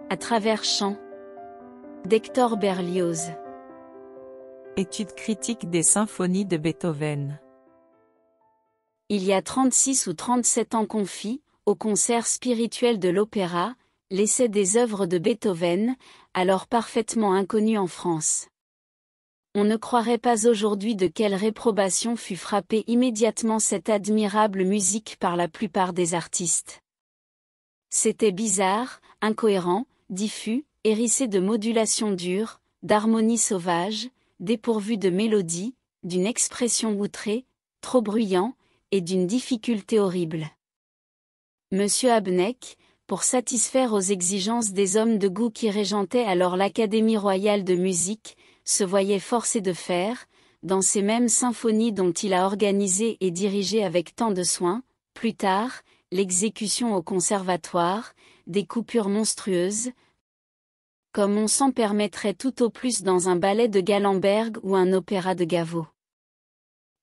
À travers chants d'Hector Berlioz. Étude critique des symphonies de Beethoven. Il y a 36 ou 37 ans qu'on fit, au concert spirituel de l'opéra, l'essai des œuvres de Beethoven, alors parfaitement inconnu en France. On ne croirait pas aujourd'hui de quelle réprobation fut frappée immédiatement cette admirable musique par la plupart des artistes. C'était bizarre, incohérent, diffus, hérissé de modulations dures, d'harmonies sauvages, dépourvu de mélodie, d'une expression outrée, trop bruyant, et d'une difficulté horrible. Monsieur Abneck, pour satisfaire aux exigences des hommes de goût qui régentaient alors l'Académie royale de musique, se voyait forcé de faire, dans ces mêmes symphonies dont il a organisé et dirigé avec tant de soin, plus tard, l'exécution au conservatoire, des coupures monstrueuses, comme on s'en permettrait tout au plus dans un ballet de Gallenberg ou un opéra de Gaveau.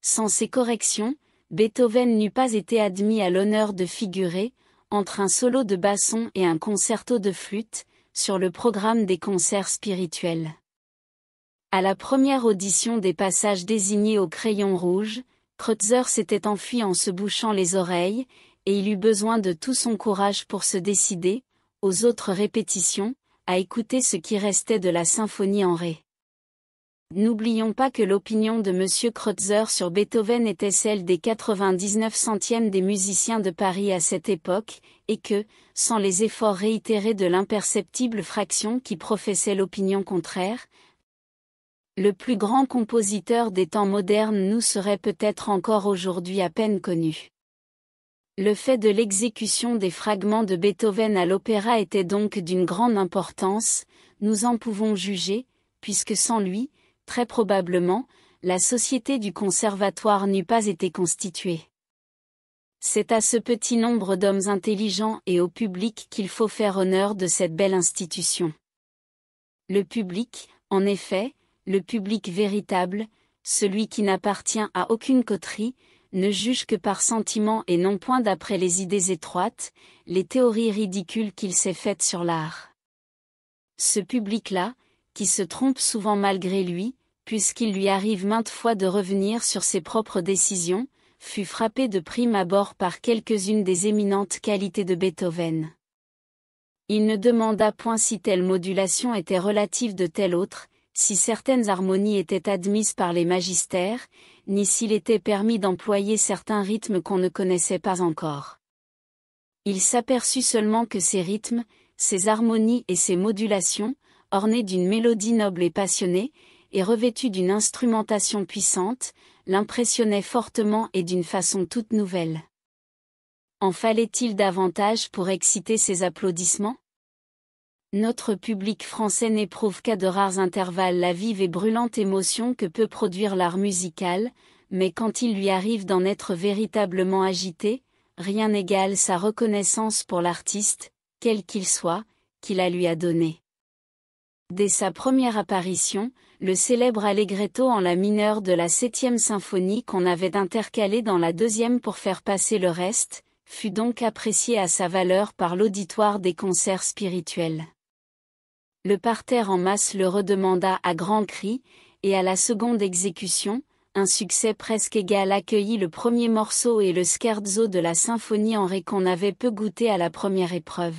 Sans ces corrections, Beethoven n'eût pas été admis à l'honneur de figurer, entre un solo de basson et un concerto de flûte, sur le programme des concerts spirituels. À la première audition des passages désignés au crayon rouge, Kreutzer s'était enfui en se bouchant les oreilles, et il eut besoin de tout son courage pour se décider, aux autres répétitions, à écouter ce qui restait de la symphonie en ré. N'oublions pas que l'opinion de M. Kreutzer sur Beethoven était celle des 99 centièmes des musiciens de Paris à cette époque, et que, sans les efforts réitérés de l'imperceptible fraction qui professait l'opinion contraire, le plus grand compositeur des temps modernes nous serait peut-être encore aujourd'hui à peine connu. Le fait de l'exécution des fragments de Beethoven à l'opéra était donc d'une grande importance, nous en pouvons juger, puisque sans lui, très probablement, la société du conservatoire n'eût pas été constituée. C'est à ce petit nombre d'hommes intelligents et au public qu'il faut faire honneur de cette belle institution. Le public, en effet, le public véritable, celui qui n'appartient à aucune coterie, ne juge que par sentiment et non point d'après les idées étroites, les théories ridicules qu'il s'est faites sur l'art. Ce public-là, qui se trompe souvent malgré lui, puisqu'il lui arrive maintes fois de revenir sur ses propres décisions, fut frappé de prime abord par quelques-unes des éminentes qualités de Beethoven. Il ne demanda point si telle modulation était relative de telle autre, si certaines harmonies étaient admises par les magistères, ni s'il était permis d'employer certains rythmes qu'on ne connaissait pas encore. Il s'aperçut seulement que ces rythmes, ces harmonies et ces modulations, ornés d'une mélodie noble et passionnée, et revêtus d'une instrumentation puissante, l'impressionnaient fortement et d'une façon toute nouvelle. En fallait-il davantage pour exciter ces applaudissements ? Notre public français n'éprouve qu'à de rares intervalles la vive et brûlante émotion que peut produire l'art musical, mais quand il lui arrive d'en être véritablement agité, rien n'égale sa reconnaissance pour l'artiste, quel qu'il soit, qui la lui a donné. Dès sa première apparition, le célèbre allegretto en la mineure de la 7e symphonie qu'on avait intercalé dans la 2e pour faire passer le reste, fut donc apprécié à sa valeur par l'auditoire des concerts spirituels. Le parterre en masse le redemanda à grands cris, et à la seconde exécution, un succès presque égal accueillit le premier morceau et le scherzo de la symphonie en ré qu'on avait peu goûté à la première épreuve.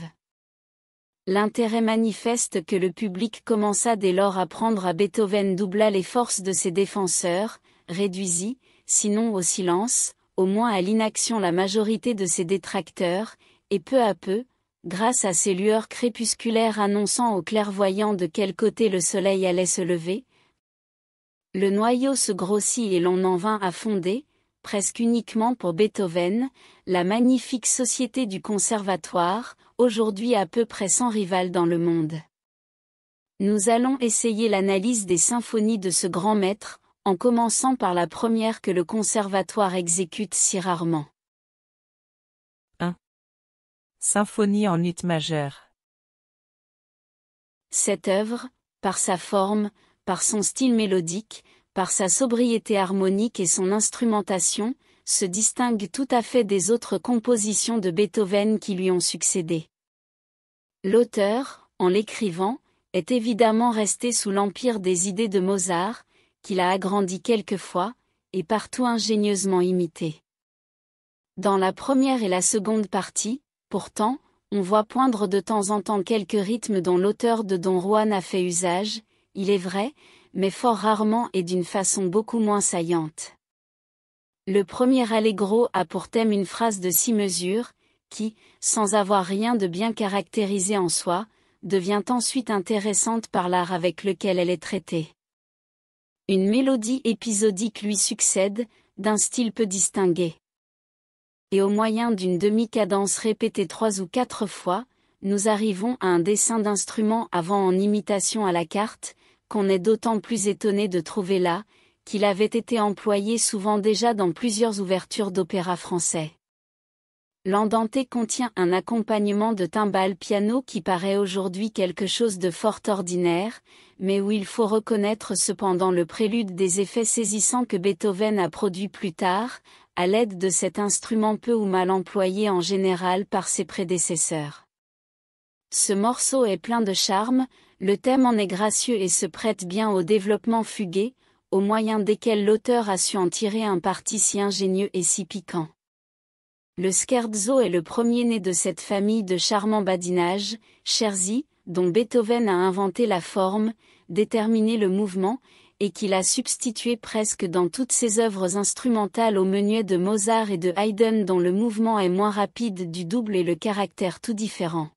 L'intérêt manifeste que le public commença dès lors à prendre à Beethoven doubla les forces de ses défenseurs, réduisit, sinon au silence, au moins à l'inaction la majorité de ses détracteurs, et peu à peu, grâce à ces lueurs crépusculaires annonçant aux clairvoyants de quel côté le soleil allait se lever, le noyau se grossit et l'on en vint à fonder, presque uniquement pour Beethoven, la magnifique société du conservatoire, aujourd'hui à peu près sans rival dans le monde. Nous allons essayer l'analyse des symphonies de ce grand maître, en commençant par la première que le conservatoire exécute si rarement. 1. Symphonie en ut majeur. Cette œuvre, par sa forme, par son style mélodique, par sa sobriété harmonique et son instrumentation, se distingue tout à fait des autres compositions de Beethoven qui lui ont succédé. L'auteur, en l'écrivant, est évidemment resté sous l'empire des idées de Mozart, qu'il a agrandi quelquefois, et partout ingénieusement imité. Dans la première et la seconde partie, pourtant, on voit poindre de temps en temps quelques rythmes dont l'auteur de Don Juan a fait usage, il est vrai, mais fort rarement et d'une façon beaucoup moins saillante. Le premier allegro a pour thème une phrase de 6 mesures, qui, sans avoir rien de bien caractérisé en soi, devient ensuite intéressante par l'art avec lequel elle est traitée. Une mélodie épisodique lui succède, d'un style peu distingué. Et au moyen d'une demi-cadence répétée 3 ou 4 fois, nous arrivons à un dessin d'instrument avant en imitation à la carte, qu'on est d'autant plus étonné de trouver là, qu'il avait été employé souvent déjà dans plusieurs ouvertures d'opéra français. L'Andante contient un accompagnement de timbales-piano qui paraît aujourd'hui quelque chose de fort ordinaire, mais où il faut reconnaître cependant le prélude des effets saisissants que Beethoven a produits plus tard, à l'aide de cet instrument peu ou mal employé en général par ses prédécesseurs. Ce morceau est plein de charme, le thème en est gracieux et se prête bien au développement fugué, au moyen desquels l'auteur a su en tirer un parti si ingénieux et si piquant. Le scherzo est le premier-né de cette famille de charmants badinages, scherzi, dont Beethoven a inventé la forme, déterminé le mouvement, et qu'il a substitué presque dans toutes ses œuvres instrumentales au menuet de Mozart et de Haydn dont le mouvement est moins rapide du double et le caractère tout différent.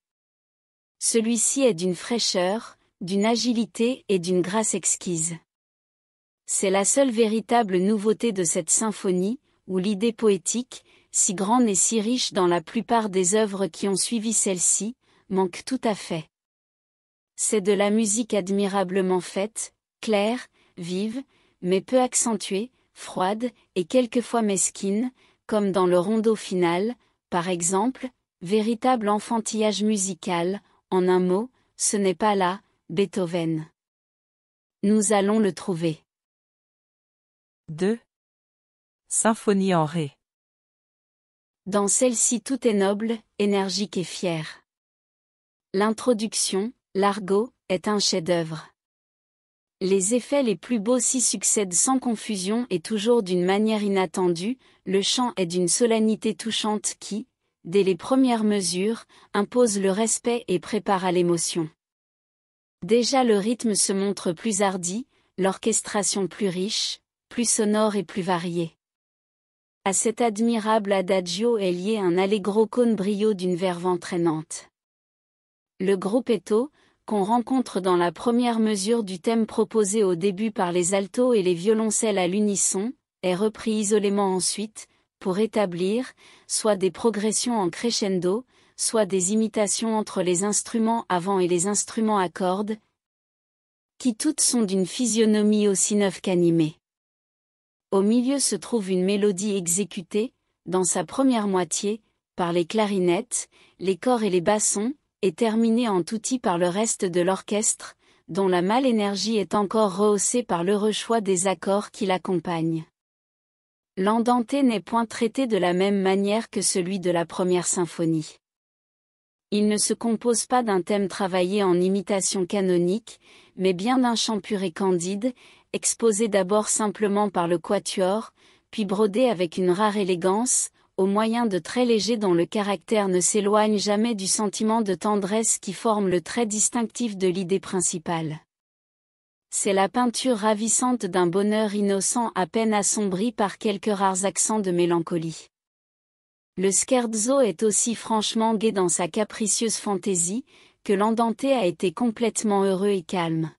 Celui-ci est d'une fraîcheur, d'une agilité et d'une grâce exquise. C'est la seule véritable nouveauté de cette symphonie, où l'idée poétique, si grande et si riche dans la plupart des œuvres qui ont suivi celle-ci, manque tout à fait. C'est de la musique admirablement faite, claire, vive, mais peu accentuée, froide, et quelquefois mesquine, comme dans le rondo final, par exemple, véritable enfantillage musical, en un mot, ce n'est pas là, Beethoven. Nous allons le trouver. 2. Symphonie en ré. Dans celle-ci tout est noble, énergique et fier. L'introduction, l'argot, est un chef-d'œuvre. Les effets les plus beaux s'y succèdent sans confusion et toujours d'une manière inattendue, le chant est d'une solennité touchante qui, dès les premières mesures, impose le respect et prépare à l'émotion. Déjà le rythme se montre plus hardi, l'orchestration plus riche, plus sonore et plus variée. À cet admirable adagio est lié un allegro con brio d'une verve entraînante. Le gruppetto, qu'on rencontre dans la première mesure du thème proposé au début par les altos et les violoncelles à l'unisson, est repris isolément ensuite, pour établir, soit des progressions en crescendo, soit des imitations entre les instruments avant et les instruments à cordes, qui toutes sont d'une physionomie aussi neuve qu'animée. Au milieu se trouve une mélodie exécutée, dans sa première moitié, par les clarinettes, les cors et les bassons, et terminée en tutti par le reste de l'orchestre, dont la mâle énergie est encore rehaussée par l'heureux choix des accords qui l'accompagnent. L'Andante n'est point traité de la même manière que celui de la première symphonie. Il ne se compose pas d'un thème travaillé en imitation canonique, mais bien d'un chant pur et candide, exposé d'abord simplement par le quatuor, puis brodé avec une rare élégance, au moyen de traits légers dont le caractère ne s'éloigne jamais du sentiment de tendresse qui forme le trait distinctif de l'idée principale. C'est la peinture ravissante d'un bonheur innocent à peine assombri par quelques rares accents de mélancolie. Le scherzo est aussi franchement gai dans sa capricieuse fantaisie, que l'Andante a été complètement heureux et calme.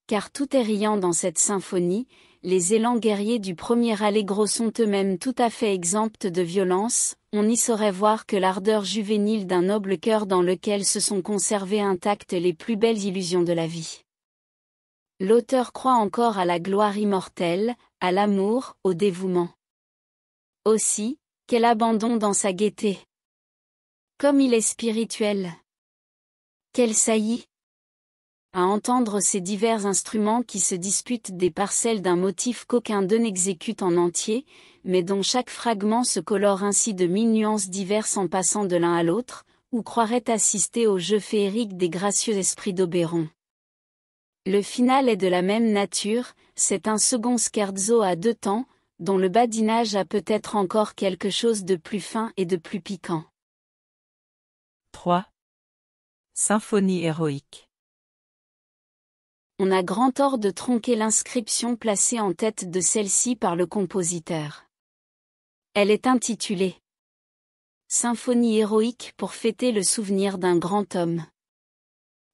Car tout est riant dans cette symphonie, les élans guerriers du premier allegro sont eux-mêmes tout à fait exempts de violence, on y saurait voir que l'ardeur juvénile d'un noble cœur dans lequel se sont conservées intactes les plus belles illusions de la vie. L'auteur croit encore à la gloire immortelle, à l'amour, au dévouement. Aussi, quel abandon dans sa gaieté! Comme il est spirituel! Quelle saillie! À entendre ces divers instruments qui se disputent des parcelles d'un motif qu'aucun d'eux n'exécute en entier, mais dont chaque fragment se colore ainsi de 1000 nuances diverses en passant de l'un à l'autre, ou croirait assister au jeu féerique des gracieux esprits d'Oberon. Le final est de la même nature, c'est un second scherzo à deux temps, dont le badinage a peut-être encore quelque chose de plus fin et de plus piquant. 3. Symphonie héroïque. On a grand tort de tronquer l'inscription placée en tête de celle-ci par le compositeur. Elle est intitulée Symphonie héroïque pour fêter le souvenir d'un grand homme.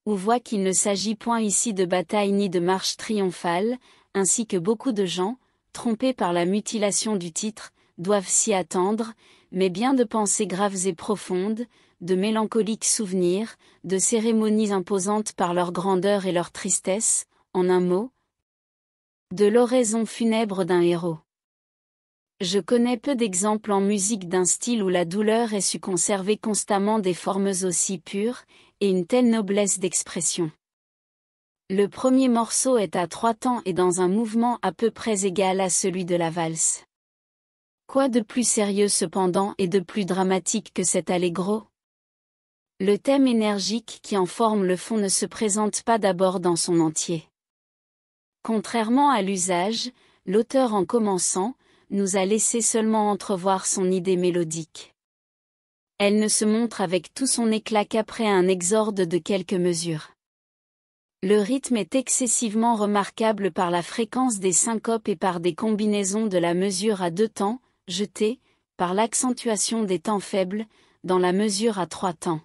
On voit qu'il ne s'agit point ici de bataille ni de marche triomphale, ainsi que beaucoup de gens, trompés par la mutilation du titre, doivent s'y attendre, mais bien de pensées graves et profondes, de mélancoliques souvenirs, de cérémonies imposantes par leur grandeur et leur tristesse, en un mot, de l'oraison funèbre d'un héros. Je connais peu d'exemples en musique d'un style où la douleur ait su conserver constamment des formes aussi pures, et une telle noblesse d'expression. Le premier morceau est à 3 temps et dans un mouvement à peu près égal à celui de la valse. Quoi de plus sérieux cependant et de plus dramatique que cet allegro? Le thème énergique qui en forme le fond ne se présente pas d'abord dans son entier. Contrairement à l'usage, l'auteur en commençant, nous a laissé seulement entrevoir son idée mélodique. Elle ne se montre avec tout son éclat qu'après un exorde de quelques mesures. Le rythme est excessivement remarquable par la fréquence des syncopes et par des combinaisons de la mesure à 2 temps, jetées, par l'accentuation des temps faibles, dans la mesure à 3 temps.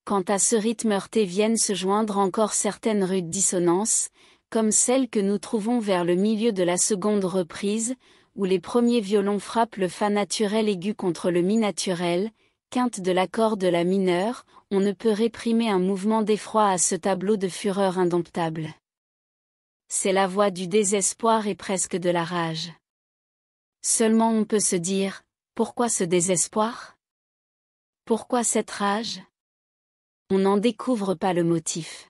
Quant à ce rythme heurté viennent se joindre encore certaines rudes dissonances, comme celles que nous trouvons vers le milieu de la seconde reprise, où les premiers violons frappent le fa naturel aigu contre le mi naturel, quinte de l'accord de la mineure, on ne peut réprimer un mouvement d'effroi à ce tableau de fureur indomptable. C'est la voix du désespoir et presque de la rage. Seulement on peut se dire, pourquoi ce désespoir? Pourquoi cette rage? On n'en découvre pas le motif.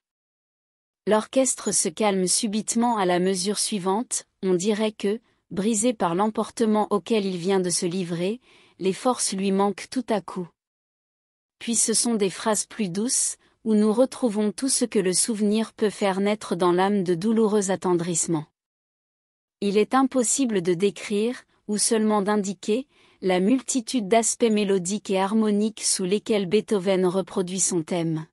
L'orchestre se calme subitement à la mesure suivante, on dirait que, brisé par l'emportement auquel il vient de se livrer, les forces lui manquent tout à coup. Puis ce sont des phrases plus douces, où nous retrouvons tout ce que le souvenir peut faire naître dans l'âme de douloureux attendrissements. Il est impossible de décrire, ou seulement d'indiquer, la multitude d'aspects mélodiques et harmoniques sous lesquels Beethoven reproduit son thème.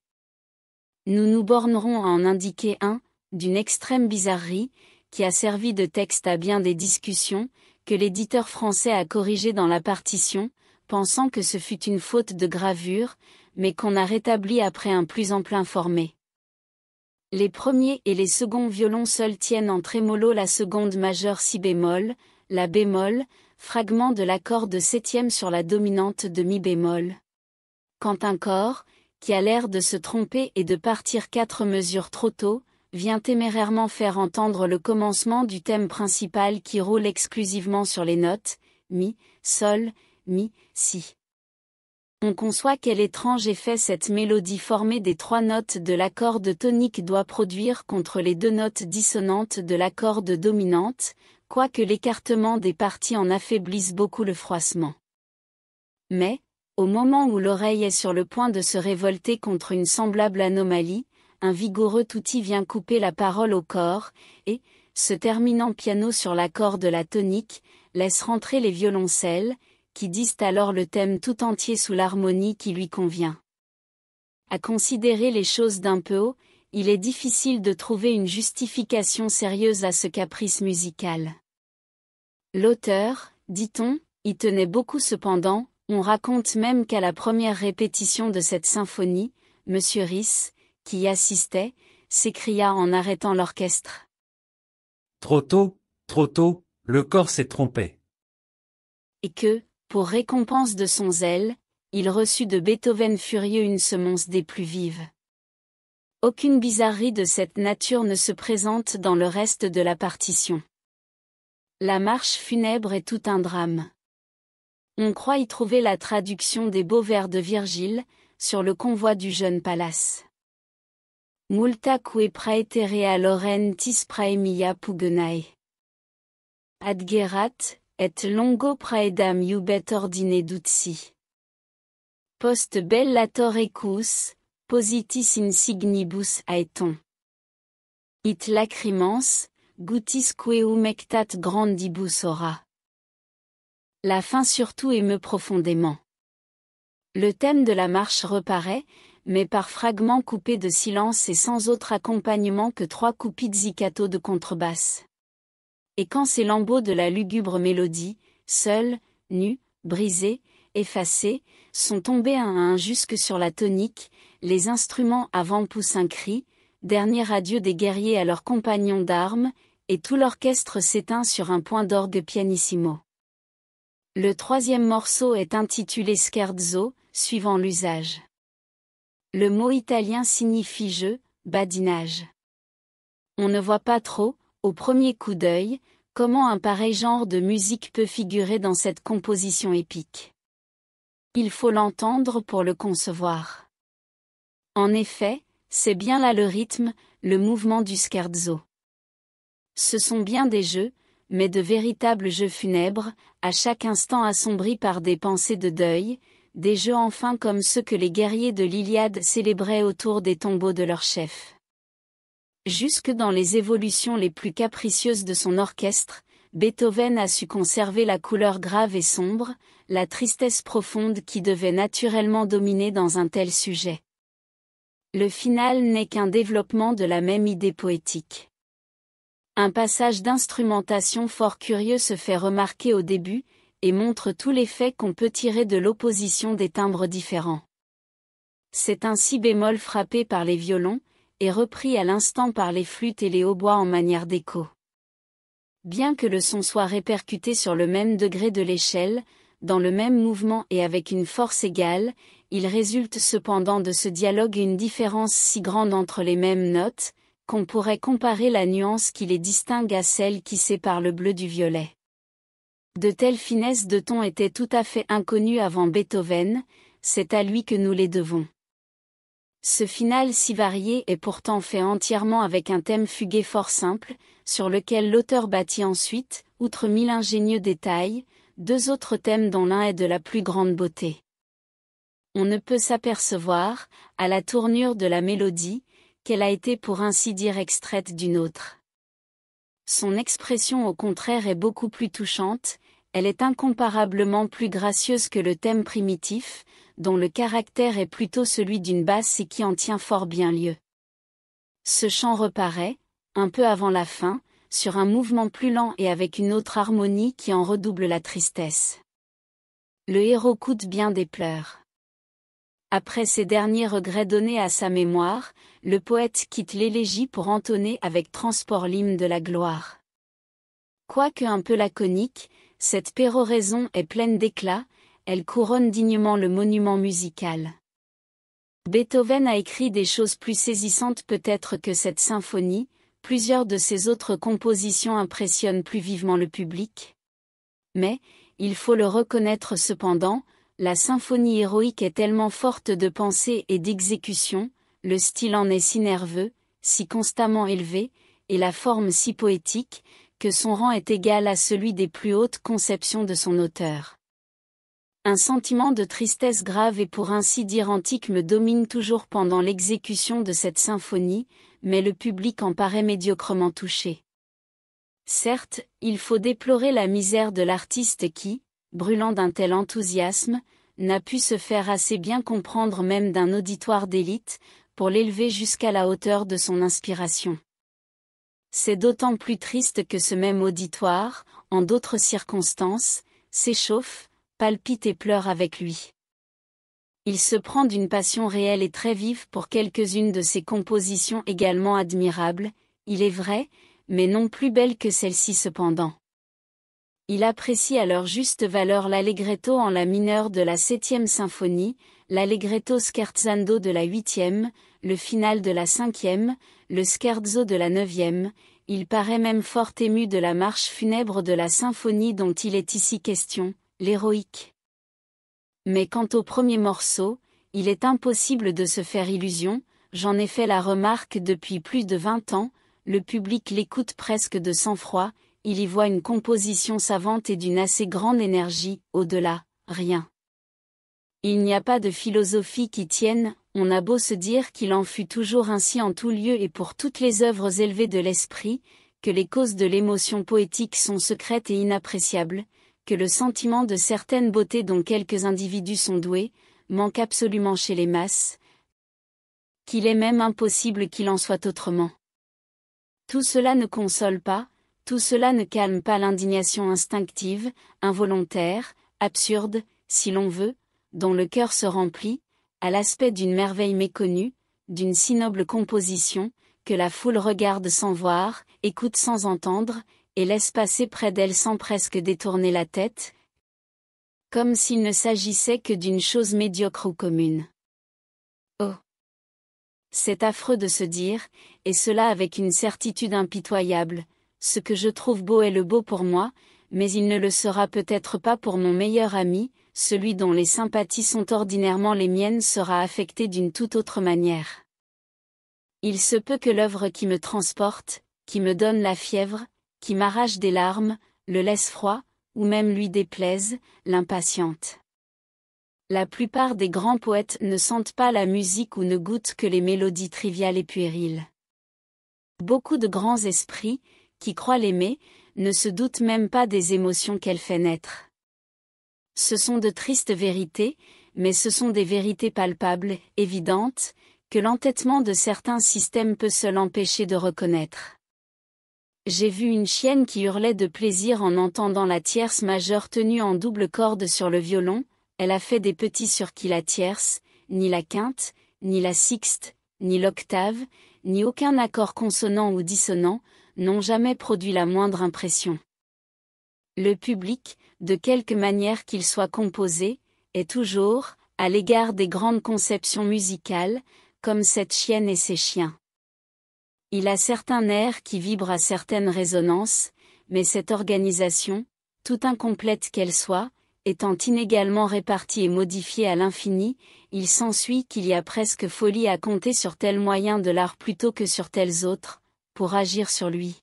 Nous nous bornerons à en indiquer un, d'une extrême bizarrerie, qui a servi de texte à bien des discussions, que l'éditeur français a corrigé dans la partition, pensant que ce fut une faute de gravure, mais qu'on a rétabli après un plus ample informé. Les premiers et les seconds violons seuls tiennent en trémolo la seconde majeure si bémol, la bémol, fragment de l'accord de septième sur la dominante de mi bémol. Quand un corps, qui a l'air de se tromper et de partir 4 mesures trop tôt, vient témérairement faire entendre le commencement du thème principal qui roule exclusivement sur les notes, mi, sol, mi, si. On conçoit quel étrange effet cette mélodie formée des 3 notes de la corde tonique doit produire contre les 2 notes dissonantes de la corde dominante, quoique l'écartement des parties en affaiblisse beaucoup le froissement. Mais, au moment où l'oreille est sur le point de se révolter contre une semblable anomalie, un vigoureux outil vient couper la parole au corps, et, se terminant piano sur l'accord de la tonique, laisse rentrer les violoncelles, qui disent alors le thème tout entier sous l'harmonie qui lui convient. À considérer les choses d'un peu haut, il est difficile de trouver une justification sérieuse à ce caprice musical. L'auteur, dit-on, y tenait beaucoup cependant, on raconte même qu'à la première répétition de cette symphonie, M. Ries, qui y assistait, s'écria en arrêtant l'orchestre. Trop tôt, le corps s'est trompé. Et que, pour récompense de son zèle, il reçut de Beethoven furieux une semonce des plus vives. Aucune bizarrerie de cette nature ne se présente dans le reste de la partition. La marche funèbre est tout un drame. On croit y trouver la traduction des beaux vers de Virgile, sur le convoi du jeune Pallas. Multa que praeterea laurentis praemia pugenae. Adgerat, et longo praedam iubet ordine dutsi. Post bellator ecus, positis insignibus aeton. It lacrimans, gutis quae humectat grandibus ora. La fin surtout émeut profondément. Le thème de la marche reparaît, mais par fragments coupés de silence et sans autre accompagnement que 3 coups pizzicato de contrebasse. Et quand ces lambeaux de la lugubre mélodie, seuls, nus, brisés, effacés, sont tombés un à un jusque sur la tonique, les instruments avant poussent un cri, dernier adieu des guerriers à leurs compagnons d'armes, et tout l'orchestre s'éteint sur un point d'orgue pianissimo. Le 3e morceau est intitulé Scherzo, suivant l'usage. Le mot italien signifie jeu, badinage. On ne voit pas trop, au premier coup d'œil, comment un pareil genre de musique peut figurer dans cette composition épique. Il faut l'entendre pour le concevoir. En effet, c'est bien là le rythme, le mouvement du scherzo. Ce sont bien des jeux, mais de véritables jeux funèbres, à chaque instant assombris par des pensées de deuil, des jeux enfin comme ceux que les guerriers de l'Iliade célébraient autour des tombeaux de leurs chefs. Jusque dans les évolutions les plus capricieuses de son orchestre, Beethoven a su conserver la couleur grave et sombre, la tristesse profonde qui devait naturellement dominer dans un tel sujet. Le final n'est qu'un développement de la même idée poétique. Un passage d'instrumentation fort curieux se fait remarquer au début, et montre tout l'effet qu'on peut tirer de l'opposition des timbres différents. C'est un si bémol frappé par les violons, et repris à l'instant par les flûtes et les hautbois en manière d'écho. Bien que le son soit répercuté sur le même degré de l'échelle, dans le même mouvement et avec une force égale, il résulte cependant de ce dialogue une différence si grande entre les mêmes notes, qu'on pourrait comparer la nuance qui les distingue à celle qui sépare le bleu du violet. De telles finesses de ton étaient tout à fait inconnues avant Beethoven, c'est à lui que nous les devons. Ce final si varié est pourtant fait entièrement avec un thème fugué fort simple, sur lequel l'auteur bâtit ensuite, outre 1000 ingénieux détails, 2 autres thèmes dont l'un est de la plus grande beauté. On ne peut s'apercevoir, à la tournure de la mélodie, qu'elle a été pour ainsi dire extraite d'une autre. Son expression au contraire est beaucoup plus touchante, elle est incomparablement plus gracieuse que le thème primitif, dont le caractère est plutôt celui d'une basse et qui en tient fort bien lieu. Ce chant reparaît, un peu avant la fin, sur un mouvement plus lent et avec une autre harmonie qui en redouble la tristesse. Le héros coûte bien des pleurs. Après ces derniers regrets donnés à sa mémoire, le poète quitte l'élégie pour entonner avec transport l'hymne de la gloire. Quoique un peu laconique, cette péroraison est pleine d'éclat, elle couronne dignement le monument musical. Beethoven a écrit des choses plus saisissantes peut-être que cette symphonie, plusieurs de ses autres compositions impressionnent plus vivement le public. Mais, il faut le reconnaître cependant, la symphonie héroïque est tellement forte de pensée et d'exécution, le style en est si nerveux, si constamment élevé, et la forme si poétique, que son rang est égal à celui des plus hautes conceptions de son auteur. Un sentiment de tristesse grave et pour ainsi dire antique me domine toujours pendant l'exécution de cette symphonie, mais le public en paraît médiocrement touché. Certes, il faut déplorer la misère de l'artiste qui, brûlant d'un tel enthousiasme, n'a pu se faire assez bien comprendre même d'un auditoire d'élite, pour l'élever jusqu'à la hauteur de son inspiration. C'est d'autant plus triste que ce même auditoire, en d'autres circonstances, s'échauffe, palpite et pleure avec lui. Il se prend d'une passion réelle et très vive pour quelques-unes de ses compositions également admirables, il est vrai, mais non plus belles que celle-ci cependant. Il apprécie à leur juste valeur l'allegretto en la mineure de la 7e symphonie, l'allegretto scherzando de la 8e, le final de la 5e, le scherzo de la 9e, il paraît même fort ému de la marche funèbre de la symphonie dont il est ici question, l'héroïque. Mais quant au premier morceau, il est impossible de se faire illusion, j'en ai fait la remarque depuis plus de 20 ans, le public l'écoute presque de sang-froid, il y voit une composition savante et d'une assez grande énergie, au-delà, rien. Il n'y a pas de philosophie qui tienne, on a beau se dire qu'il en fut toujours ainsi en tout lieu et pour toutes les œuvres élevées de l'esprit, que les causes de l'émotion poétique sont secrètes et inappréciables, que le sentiment de certaines beautés dont quelques individus sont doués, manque absolument chez les masses, qu'il est même impossible qu'il en soit autrement. Tout cela ne console pas, tout cela ne calme pas l'indignation instinctive, involontaire, absurde, si l'on veut, dont le cœur se remplit, à l'aspect d'une merveille méconnue, d'une si noble composition, que la foule regarde sans voir, écoute sans entendre, et laisse passer près d'elle sans presque détourner la tête, comme s'il ne s'agissait que d'une chose médiocre ou commune. Oh! C'est affreux de se dire, et cela avec une certitude impitoyable, ce que je trouve beau est le beau pour moi, mais il ne le sera peut-être pas pour mon meilleur ami, celui dont les sympathies sont ordinairement les miennes sera affecté d'une toute autre manière. Il se peut que l'œuvre qui me transporte, qui me donne la fièvre, qui m'arrache des larmes, le laisse froid, ou même lui déplaise, l'impatiente. La plupart des grands poètes ne sentent pas la musique ou ne goûtent que les mélodies triviales et puériles. Beaucoup de grands esprits, qui croient l'aimer, ne se doutent même pas des émotions qu'elle fait naître. Ce sont de tristes vérités, mais ce sont des vérités palpables, évidentes, que l'entêtement de certains systèmes peut seul empêcher de reconnaître. J'ai vu une chienne qui hurlait de plaisir en entendant la tierce majeure tenue en double corde sur le violon, elle a fait des petits sur qui la tierce, ni la quinte, ni la sixte, ni l'octave, ni aucun accord consonant ou dissonant, n'ont jamais produit la moindre impression. Le public, de quelque manière qu'il soit composé, est toujours, à l'égard des grandes conceptions musicales, comme cette chienne et ses chiens. Il a certains airs qui vibrent à certaines résonances, mais cette organisation, tout incomplète qu'elle soit, étant inégalement répartie et modifiée à l'infini, il s'ensuit qu'il y a presque folie à compter sur tel moyen de l'art plutôt que sur tels autres, pour agir sur lui.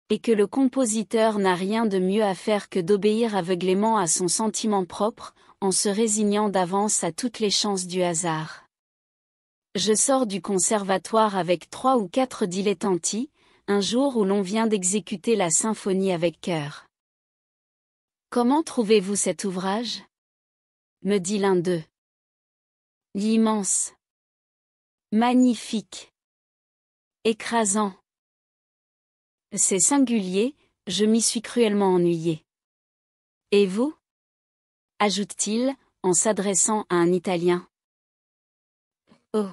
Et que le compositeur n'a rien de mieux à faire que d'obéir aveuglément à son sentiment propre, en se résignant d'avance à toutes les chances du hasard. Je sors du conservatoire avec 3 ou 4 dilettanti, un jour où l'on vient d'exécuter la symphonie avec cœur. « Comment trouvez-vous cet ouvrage ?» me dit l'un d'eux. « L'immense. Magnifique. Écrasant. C'est singulier, je m'y suis cruellement ennuyé. Et vous ? Ajoute-t-il, en s'adressant à un Italien. Oh !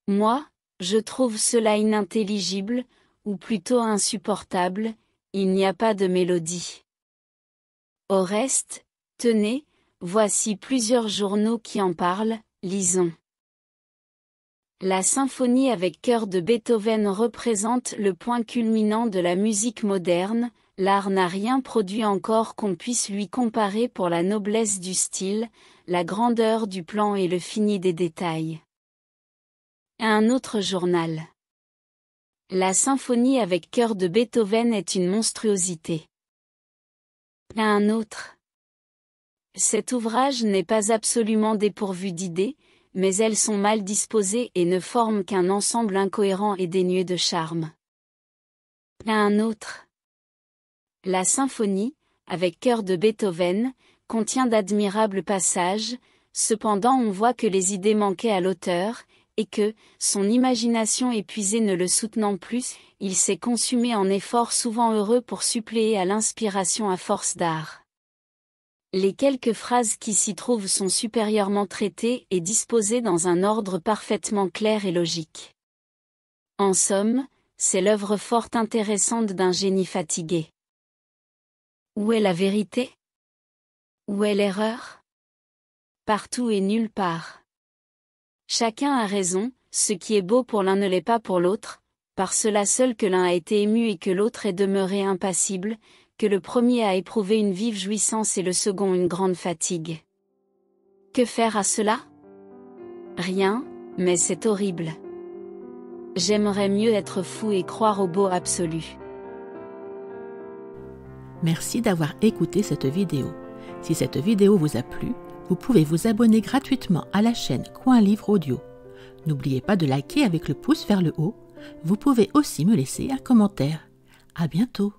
Moi, je trouve cela inintelligible, ou plutôt insupportable, il n'y a pas de mélodie. Au reste, tenez, voici plusieurs journaux qui en parlent, lisons. La symphonie avec chœur de Beethoven représente le point culminant de la musique moderne, l'art n'a rien produit encore qu'on puisse lui comparer pour la noblesse du style, la grandeur du plan et le fini des détails. Un autre journal. La symphonie avec chœur de Beethoven est une monstruosité. Un autre. Cet ouvrage n'est pas absolument dépourvu d'idées, mais elles sont mal disposées et ne forment qu'un ensemble incohérent et dénué de charme. Un autre. La symphonie, avec chœur de Beethoven, contient d'admirables passages, cependant on voit que les idées manquaient à l'auteur, et que, son imagination épuisée ne le soutenant plus, il s'est consumé en efforts souvent heureux pour suppléer à l'inspiration à force d'art. Les quelques phrases qui s'y trouvent sont supérieurement traitées et disposées dans un ordre parfaitement clair et logique. En somme, c'est l'œuvre fort intéressante d'un génie fatigué. Où est la vérité ? Où est l'erreur ? Partout et nulle part. Chacun a raison, ce qui est beau pour l'un ne l'est pas pour l'autre, par cela seul que l'un a été ému et que l'autre est demeuré impassible, que le premier a éprouvé une vive jouissance et le second une grande fatigue. Que faire à cela ? Rien, mais c'est horrible. J'aimerais mieux être fou et croire au beau absolu. Merci d'avoir écouté cette vidéo. Si cette vidéo vous a plu, vous pouvez vous abonner gratuitement à la chaîne Coin Livre Audio. N'oubliez pas de liker avec le pouce vers le haut. Vous pouvez aussi me laisser un commentaire. À bientôt.